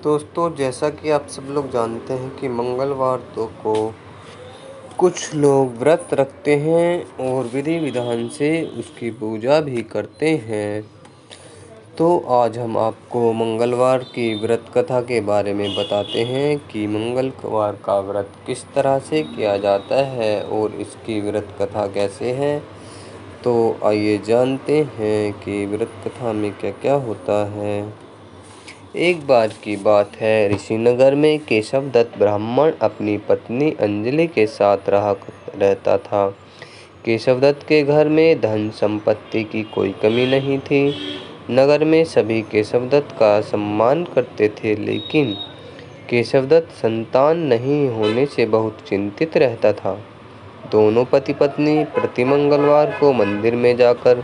दोस्तों, जैसा कि आप सब लोग जानते हैं कि मंगलवार को कुछ लोग व्रत रखते हैं और विधि विधान से उसकी पूजा भी करते हैं। तो आज हम आपको मंगलवार की व्रत कथा के बारे में बताते हैं कि मंगलवार का व्रत किस तरह से किया जाता है और इसकी व्रत कथा कैसे है। तो आइए जानते हैं कि व्रत कथा में क्या क्या होता है। एक बार की बात है, ऋषिनगर में केशव दत्त ब्राह्मण अपनी पत्नी अंजलि के साथ रहता था। केशव दत्त के घर में धन संपत्ति की कोई कमी नहीं थी। नगर में सभी केशव दत्त का सम्मान करते थे, लेकिन केशव दत्त संतान नहीं होने से बहुत चिंतित रहता था। दोनों पति पत्नी प्रति मंगलवार को मंदिर में जाकर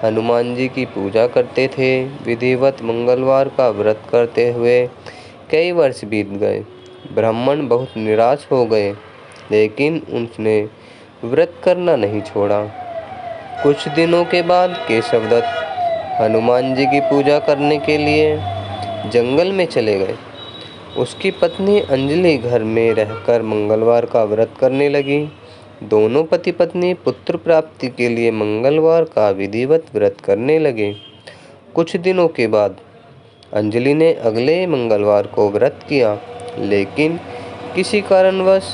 हनुमान जी की पूजा करते थे। विधिवत मंगलवार का व्रत करते हुए कई वर्ष बीत गए। ब्राह्मण बहुत निराश हो गए, लेकिन उसने व्रत करना नहीं छोड़ा। कुछ दिनों के बाद केशव दत्त हनुमान जी की पूजा करने के लिए जंगल में चले गए। उसकी पत्नी अंजलि घर में रहकर मंगलवार का व्रत करने लगी। दोनों पति पत्नी पुत्र प्राप्ति के लिए मंगलवार का विधिवत व्रत करने लगे। कुछ दिनों के बाद अंजलि ने अगले मंगलवार को व्रत किया, लेकिन किसी कारणवश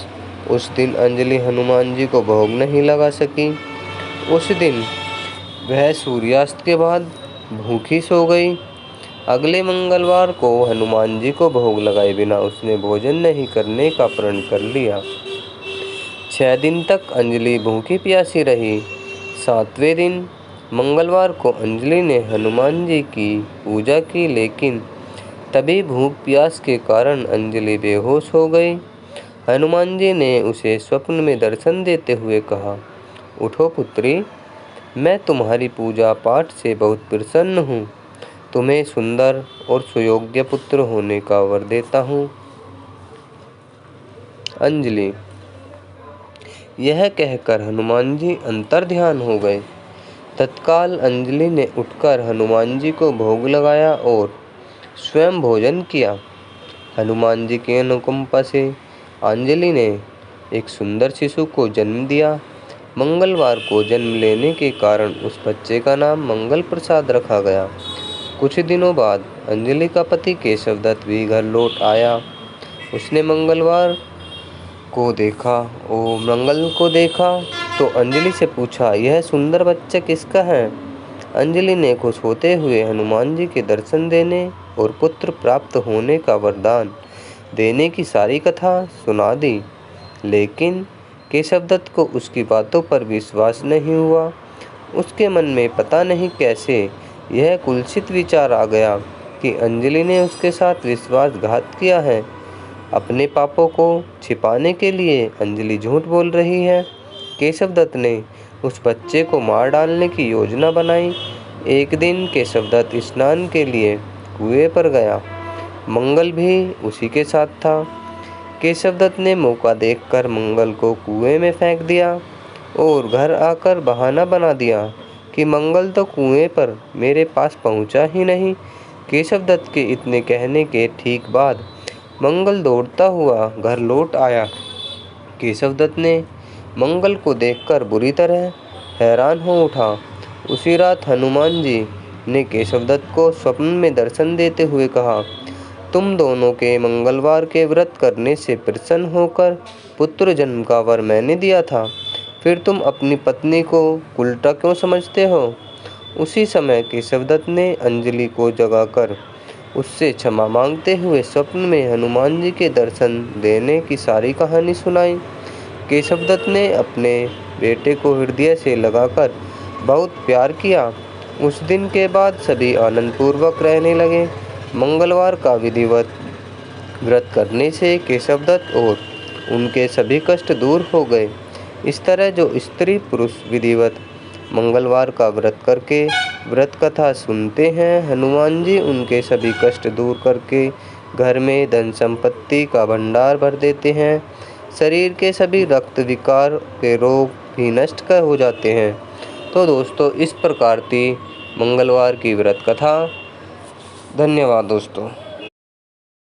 उस दिन अंजलि हनुमान जी को भोग नहीं लगा सकी। उस दिन वह सूर्यास्त के बाद भूखी सो गई। अगले मंगलवार को हनुमान जी को भोग लगाए बिना उसने भोजन नहीं करने का प्रण कर लिया। 6 दिन तक अंजलि भूखी प्यासी रही। 7वें दिन मंगलवार को अंजलि ने हनुमान जी की पूजा की, लेकिन तभी भूख प्यास के कारण अंजलि बेहोश हो गई। हनुमान जी ने उसे स्वप्न में दर्शन देते हुए कहा, उठो पुत्री, मैं तुम्हारी पूजा पाठ से बहुत प्रसन्न हूँ। तुम्हें सुंदर और सुयोग्य पुत्र होने का वर देता हूँ। अंजलि। यह कहकर हनुमान जी अंतर्ध्यान हो गए। तत्काल अंजलि ने उठकर हनुमान जी को भोग लगाया और स्वयं भोजन किया। हनुमान जी की अनुकंपा से अंजलि ने एक सुंदर शिशु को जन्म दिया। मंगलवार को जन्म लेने के कारण उस बच्चे का नाम मंगल प्रसाद रखा गया। कुछ दिनों बाद अंजलि का पति केशव दत्त भी घर लौट आया। उसने मंगल को देखा तो अंजलि से पूछा, यह सुंदर बच्चा किसका है। अंजलि ने खुश होते हुए हनुमान जी के दर्शन देने और पुत्र प्राप्त होने का वरदान देने की सारी कथा सुना दी, लेकिन केशव दत्त को उसकी बातों पर विश्वास नहीं हुआ। उसके मन में पता नहीं कैसे यह कुत्सित विचार आ गया कि अंजलि ने उसके साथ विश्वासघात किया है। अपने पापों को छिपाने के लिए अंजलि झूठ बोल रही है। केशव दत्त ने उस बच्चे को मार डालने की योजना बनाई। एक दिन केशव दत्त स्नान के लिए कुएं पर गया। मंगल भी उसी के साथ था। केशव दत्त ने मौका देखकर मंगल को कुएं में फेंक दिया और घर आकर बहाना बना दिया कि मंगल तो कुएं पर मेरे पास पहुंचा ही नहीं। केशव दत्त के इतने कहने के ठीक बाद मंगल दौड़ता हुआ घर लौट आया। केशव दत्त ने मंगल को देखकर बुरी तरह हैरान हो उठा। उसी रात हनुमान जी ने केशव दत्त को स्वप्न में दर्शन देते हुए कहा, तुम दोनों के मंगलवार के व्रत करने से प्रसन्न होकर पुत्र जन्म का वर मैंने दिया था, फिर तुम अपनी पत्नी को उल्टा क्यों समझते हो। उसी समय केशव दत्त ने अंजलि को जगाकर उससे क्षमा मांगते हुए स्वप्न में हनुमान जी के दर्शन देने की सारी कहानी सुनाई। केशव दत्त ने अपने बेटे को हृदय से लगाकर बहुत प्यार किया। उस दिन के बाद सभी आनंदपूर्वक रहने लगे। मंगलवार का विधिवत व्रत करने से केशव दत्त और उनके सभी कष्ट दूर हो गए। इस तरह जो स्त्री पुरुष विधिवत मंगलवार का व्रत करके व्रत कथा सुनते हैं, हनुमान जी उनके सभी कष्ट दूर करके घर में धन संपत्ति का भंडार भर देते हैं। शरीर के सभी रक्त विकार के रोग भी नष्ट हो जाते हैं। तो दोस्तों, इस प्रकार थी मंगलवार की व्रत कथा। धन्यवाद दोस्तों।